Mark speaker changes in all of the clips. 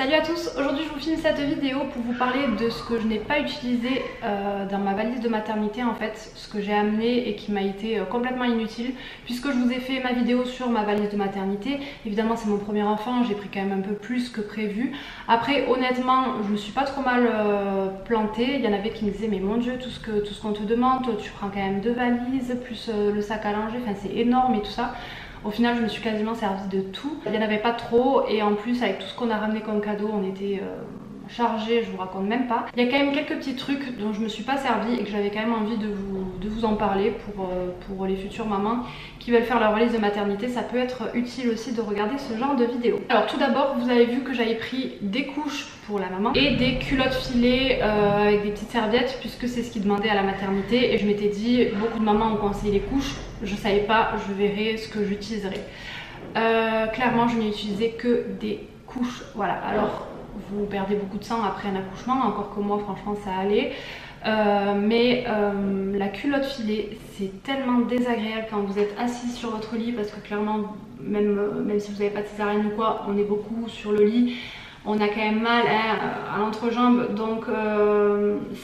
Speaker 1: Salut à tous, aujourd'hui je vous filme cette vidéo pour vous parler de ce que je n'ai pas utilisé dans ma valise de maternité en fait, ce que j'ai amené et qui m'a été complètement inutile puisque je vous ai fait ma vidéo sur ma valise de maternité. Évidemment c'est mon premier enfant, j'ai pris quand même un peu plus que prévu. Après honnêtement je me suis pas trop mal plantée, il y en avait qui me disaient mais mon dieu tout ce qu'on te demande, toi, tu prends quand même 2 valises plus le sac à langer, enfin c'est énorme et tout ça. Au final, je me suis quasiment servie de tout. Il n'y en avait pas trop et en plus, avec tout ce qu'on a ramené comme cadeau, on était chargés, je vous raconte même pas. Il y a quand même quelques petits trucs dont je me suis pas servie et que j'avais quand même envie de vous en parler pour les futures mamans qui veulent faire leur valise de maternité. Ça peut être utile aussi de regarder ce genre de vidéo. Alors tout d'abord, vous avez vu que j'avais pris des couches pour la maman et des culottes filées avec des petites serviettes puisque c'est ce qu'ils demandaient à la maternité et je m'étais dit, beaucoup de mamans ont conseillé les couches, je savais pas, je verrai ce que j'utiliserai. Clairement je n'ai utilisé que des couches, voilà. Alors vous perdez beaucoup de sang après un accouchement, encore que moi franchement ça allait. La culotte filée c'est tellement désagréable quand vous êtes assis sur votre lit parce que clairement même si vous n'avez pas de césarienne ou quoi, on est beaucoup sur le lit. On a quand même mal à l'entrejambe, donc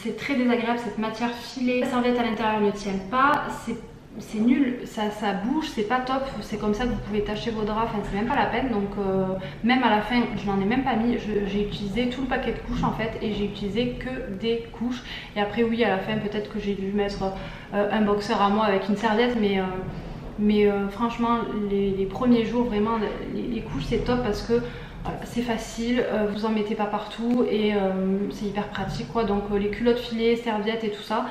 Speaker 1: c'est très désagréable cette matière filée. La serviette à l'intérieur ne tient pas, c'est nul, ça bouge, c'est pas top, c'est comme ça que vous pouvez tacher vos draps, enfin c'est même pas la peine. Donc même à la fin je n'en ai même pas mis, j'ai utilisé tout le paquet de couches en fait et j'ai utilisé que des couches. Et après oui à la fin peut-être que j'ai dû mettre un boxeur à moi avec une serviette, mais franchement les premiers jours vraiment les couches c'est top parce que voilà, c'est facile, vous en mettez pas partout et c'est hyper pratique quoi. Donc les culottes filées, serviettes et tout ça,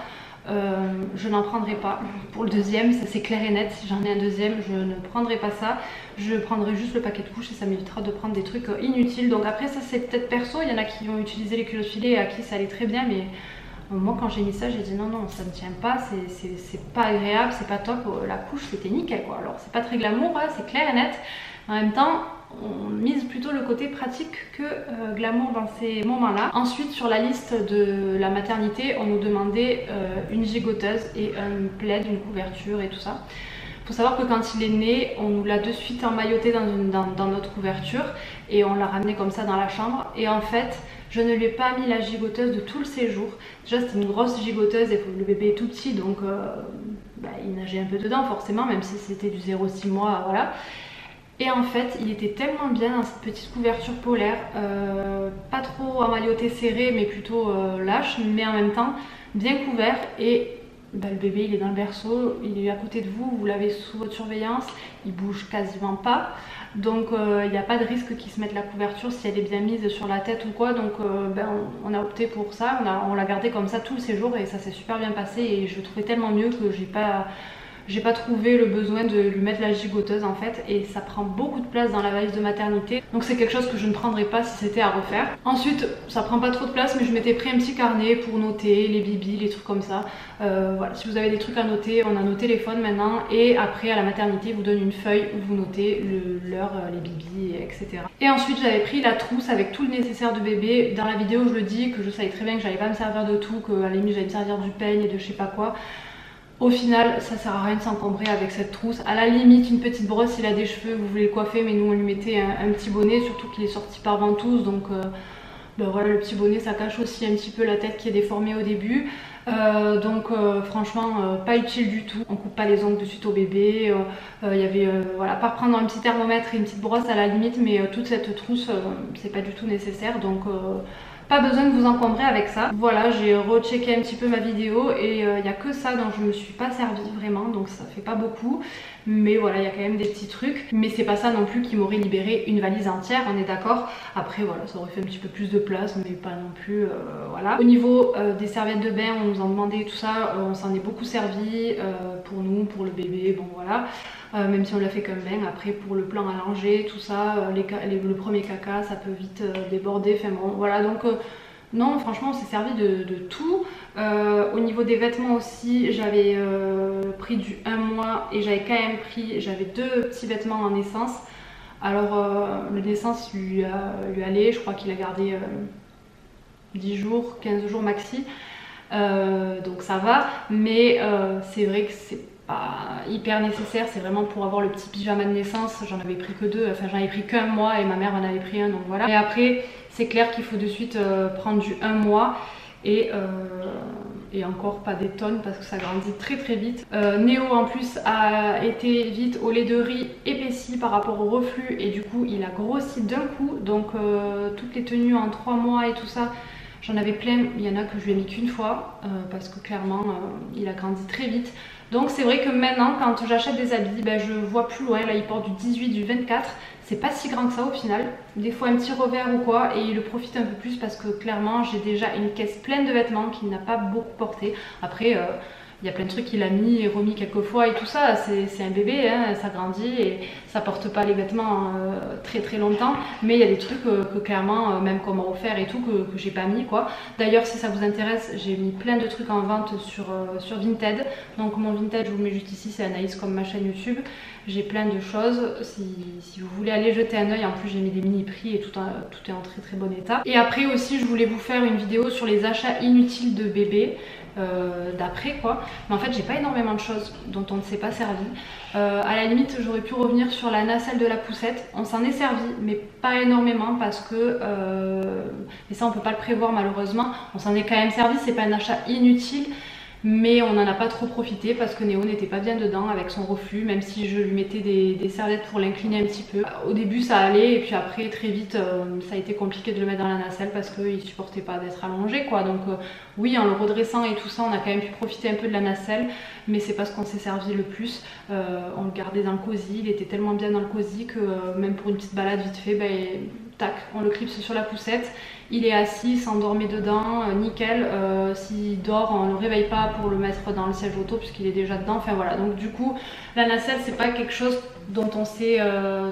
Speaker 1: je n'en prendrai pas pour le deuxième, ça c'est clair et net. Si j'en ai un deuxième, je ne prendrai pas ça, je prendrai juste le paquet de couches et ça m'évitera de prendre des trucs inutiles. Donc après ça c'est peut-être perso, il y en a qui ont utilisé les culottes filées et à qui ça allait très bien, mais moi quand j'ai mis ça j'ai dit non ça ne tient pas, c'est pas agréable, c'est pas top. La couche c'était nickel quoi. Alors c'est pas très glamour, ouais, c'est clair et net. En même temps on mise plutôt le côté pratique que glamour dans ces moments là. Ensuite sur la liste de la maternité on nous demandait une gigoteuse et un plaid, une couverture et tout ça. Faut savoir que quand il est né on nous l'a de suite emmailloté dans notre couverture et on l'a ramené comme ça dans la chambre. Et en fait je ne lui ai pas mis la gigoteuse de tout le séjour. Déjà c'était une grosse gigoteuse et le bébé est tout petit donc il nageait un peu dedans forcément, même si c'était du 0,6 mois, voilà. Et en fait il était tellement bien dans cette petite couverture polaire, pas trop emmailloté serré mais plutôt lâche, mais en même temps bien couvert. Et le bébé il est dans le berceau, il est à côté de vous, vous l'avez sous votre surveillance, il bouge quasiment pas. Donc il n'y a pas de risque qu'il se mette la couverture si elle est bien mise sur la tête ou quoi. Donc on a opté pour ça, on l'a gardé comme ça tout le séjour et ça s'est super bien passé. Et je trouvais tellement mieux que j'ai pas trouvé le besoin de lui mettre la gigoteuse en fait, et ça prend beaucoup de place dans la valise de maternité, donc c'est quelque chose que je ne prendrais pas si c'était à refaire. Ensuite ça prend pas trop de place, mais je m'étais pris un petit carnet pour noter les bibis, les trucs comme ça. Voilà, si vous avez des trucs à noter, on a nos téléphones maintenant, et après à la maternité ils vous donnent une feuille où vous notez l'heure, les bibis, etc. Et ensuite j'avais pris la trousse avec tout le nécessaire de bébé. Dans la vidéo je le dis que je savais très bien que j'allais pas me servir de tout, que à la limite j'allais me servir du peigne et de je sais pas quoi. Au final, ça sert à rien de s'encombrer avec cette trousse. À la limite, une petite brosse, il a des cheveux, vous voulez le coiffer, mais nous on lui mettait un petit bonnet, surtout qu'il est sorti par ventouse, donc voilà, le petit bonnet ça cache aussi un petit peu la tête qui est déformée au début. Franchement pas utile du tout. On coupe pas les ongles de suite au bébé. Il y avait voilà, à part prendre un petit thermomètre et une petite brosse à la limite, mais toute cette trousse c'est pas du tout nécessaire, donc pas besoin de vous encombrer avec ça. Voilà, j'ai rechecké un petit peu ma vidéo et il n'y a que ça dont je me suis pas servie vraiment, donc ça fait pas beaucoup. Mais voilà, il y a quand même des petits trucs. Mais c'est pas ça non plus qui m'aurait libéré une valise entière, on est d'accord. Après voilà, ça aurait fait un petit peu plus de place, mais pas non plus, voilà. Au niveau des serviettes de bain, on nous en demandait tout ça, on s'en est beaucoup servi pour nous, pour le bébé, bon voilà. Même si on l'a fait comme bain, après pour le plan à langer, tout ça, le premier caca ça peut vite déborder, enfin bon voilà. Donc non franchement on s'est servi de tout. Au niveau des vêtements aussi j'avais pris du 1 mois et j'avais quand même pris, j'avais 2 petits vêtements en naissance. Alors le naissance lui allait, je crois qu'il a gardé 10 jours, 15 jours maxi. Donc ça va, mais c'est vrai que c'est pas hyper nécessaire, c'est vraiment pour avoir le petit pyjama de naissance. J'en avais pris que 2, enfin j'en avais pris qu'un mois et ma mère en avait pris un, donc voilà. Mais après c'est clair qu'il faut de suite prendre du 1 mois et encore pas des tonnes parce que ça grandit très très vite. Néo en plus a été vite au lait de riz épaissi par rapport au reflux et du coup il a grossi d'un coup, donc toutes les tenues en 3 mois et tout ça, j'en avais plein. Il y en a que je lui ai mis qu'une fois parce que clairement il a grandi très vite. Donc c'est vrai que maintenant quand j'achète des habits, ben, je vois plus loin. Là il porte du 18, du 24, c'est pas si grand que ça au final. Des fois un petit revers ou quoi et il le profite un peu plus parce que clairement j'ai déjà une caisse pleine de vêtements qu'il n'a pas beaucoup porté. Après il y a plein de trucs qu'il a mis et remis quelques fois et tout ça, c'est un bébé, hein, ça grandit et ça porte pas les vêtements très très longtemps. Mais il y a des trucs que clairement, même qu'on m'a offert et tout, que j'ai pas mis quoi. D'ailleurs si ça vous intéresse, j'ai mis plein de trucs en vente sur Vinted. Donc mon Vinted, je vous le mets juste ici, c'est Anaïs comme ma chaîne YouTube. J'ai plein de choses, si vous voulez aller jeter un oeil. En plus j'ai mis des mini prix et tout est en très très bon état. Et après aussi je voulais vous faire une vidéo sur les achats inutiles de bébé. D'après quoi, mais en fait j'ai pas énormément de choses dont on ne s'est pas servi. À la limite j'aurais pu revenir sur la nacelle de la poussette, on s'en est servi mais pas énormément parce que et ça on peut pas le prévoir malheureusement, on s'en est quand même servi, c'est pas un achat inutile. Mais on n'en a pas trop profité parce que Néo n'était pas bien dedans avec son reflux, même si je lui mettais des serviettes pour l'incliner un petit peu. Au début ça allait et puis après très vite ça a été compliqué de le mettre dans la nacelle parce qu'il supportait pas d'être allongé quoi. Donc oui, en le redressant et tout ça on a quand même pu profiter un peu de la nacelle, mais c'est pas ce qu'on s'est servi le plus. On le gardait dans le cosy, il était tellement bien dans le cosy que même pour une petite balade vite fait, ben, tac, on le clipse sur la poussette. Il est assis, il s'endormait dedans, nickel. S'il dort, on ne le réveille pas pour le mettre dans le siège auto puisqu'il est déjà dedans. Enfin voilà, donc du coup, la nacelle, c'est pas quelque chose dont on s'est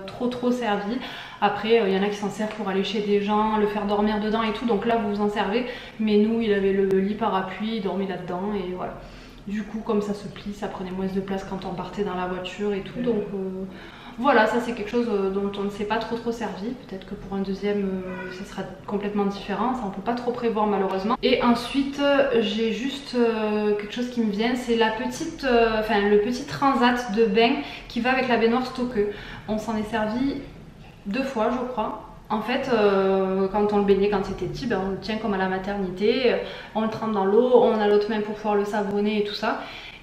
Speaker 1: trop servi. Après, il y en a qui s'en servent pour aller chez des gens, le faire dormir dedans et tout. Donc là, vous vous en servez. Mais nous, il avait le lit parapluie, il dormait là-dedans et voilà. Du coup, comme ça se plie, ça prenait moins de place quand on partait dans la voiture et tout. Donc voilà, ça c'est quelque chose dont on ne s'est pas trop servi. Peut-être que pour un deuxième ça sera complètement différent, ça on peut pas trop prévoir malheureusement. Et ensuite j'ai juste quelque chose qui me vient, c'est la petite, le petit transat de bain qui va avec la baignoire Stokke. On s'en est servi 2 fois je crois. En fait, quand on le baignait quand c'était petit, ben, on le tient comme à la maternité, on le trempe dans l'eau, on a l'autre main pour pouvoir le savonner et tout ça.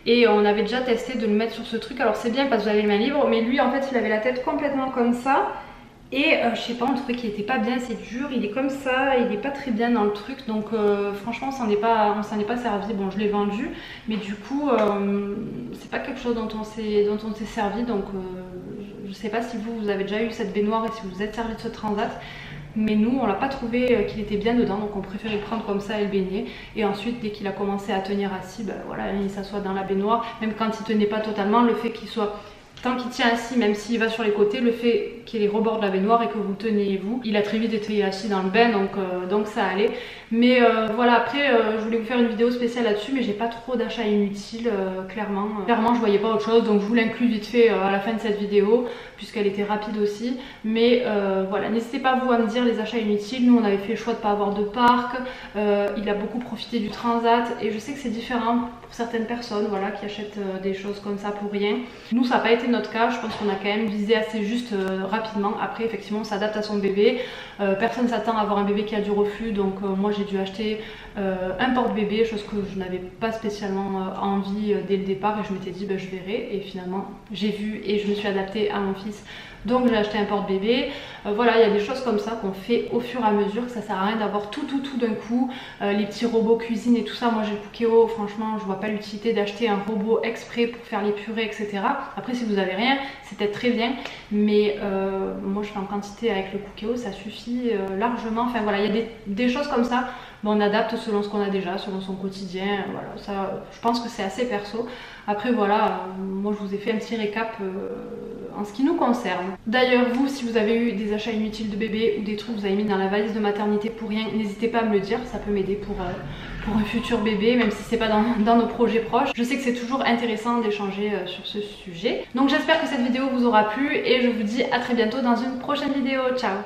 Speaker 1: Et on avait déjà testé de le mettre sur ce truc, alors c'est bien parce que j'avais les mains libres, mais lui en fait il avait la tête complètement comme ça. Et je sais pas, on trouvait qu'il était pas bien, c'est dur, il est comme ça, il est pas très bien dans le truc. Donc franchement on s'en est pas servi, bon je l'ai vendu. Mais du coup c'est pas quelque chose dont on s'est servi. Donc je sais pas si vous avez déjà eu cette baignoire et si vous vous êtes servi de ce transat. Mais nous on l'a pas trouvé qu'il était bien dedans, donc on préférait le prendre comme ça et le baigner. Et ensuite dès qu'il a commencé à tenir assis, ben voilà, il s'assoit dans la baignoire. Même quand il tenait pas totalement, le fait qu'il soit, tant qu'il tient assis, même s'il va sur les côtés, le fait qu'il est rebord de la baignoire et que vous teniez vous, il a très vite été assis dans le bain, donc ça allait. Mais voilà, après je voulais vous faire une vidéo spéciale là-dessus, mais j'ai pas trop d'achats inutiles, clairement je voyais pas autre chose, donc je vous l'inclus vite fait à la fin de cette vidéo puisqu'elle était rapide aussi. Mais voilà, n'hésitez pas vous à me dire les achats inutiles. Nous on avait fait le choix de pas avoir de parc, il a beaucoup profité du transat et je sais que c'est différent pour certaines personnes, voilà, qui achètent des choses comme ça pour rien. Nous ça n'a pas été notre cas, je pense qu'on a quand même visé assez juste rapidement. Après effectivement on s'adapte à son bébé, personne s'attend à avoir un bébé qui a du reflux, donc moi j'ai dû acheter un porte-bébé, chose que je n'avais pas spécialement envie dès le départ et je m'étais dit ben, je verrai, et finalement j'ai vu et je me suis adaptée à mon fils, donc j'ai acheté un porte-bébé. Voilà, il y a des choses comme ça qu'on fait au fur et à mesure, que ça sert à rien d'avoir tout d'un coup. Les petits robots cuisine et tout ça, moi j'ai le Cookéo, franchement je vois pas l'utilité d'acheter un robot exprès pour faire les purées etc. Après si vous avez rien c'est peut-être très bien, mais moi je fais en quantité avec le Cookéo, ça suffit largement. Enfin voilà, il y a des choses comme ça. Bon, on adapte selon ce qu'on a déjà, selon son quotidien, voilà, ça je pense que c'est assez perso. Après voilà, moi je vous ai fait un petit récap en ce qui nous concerne. D'ailleurs vous, si vous avez eu des achats inutiles de bébé ou des trucs que vous avez mis dans la valise de maternité pour rien, n'hésitez pas à me le dire, ça peut m'aider pour un futur bébé, même si c'est pas dans nos projets proches. Je sais que c'est toujours intéressant d'échanger sur ce sujet. Donc j'espère que cette vidéo vous aura plu et je vous dis à très bientôt dans une prochaine vidéo. Ciao!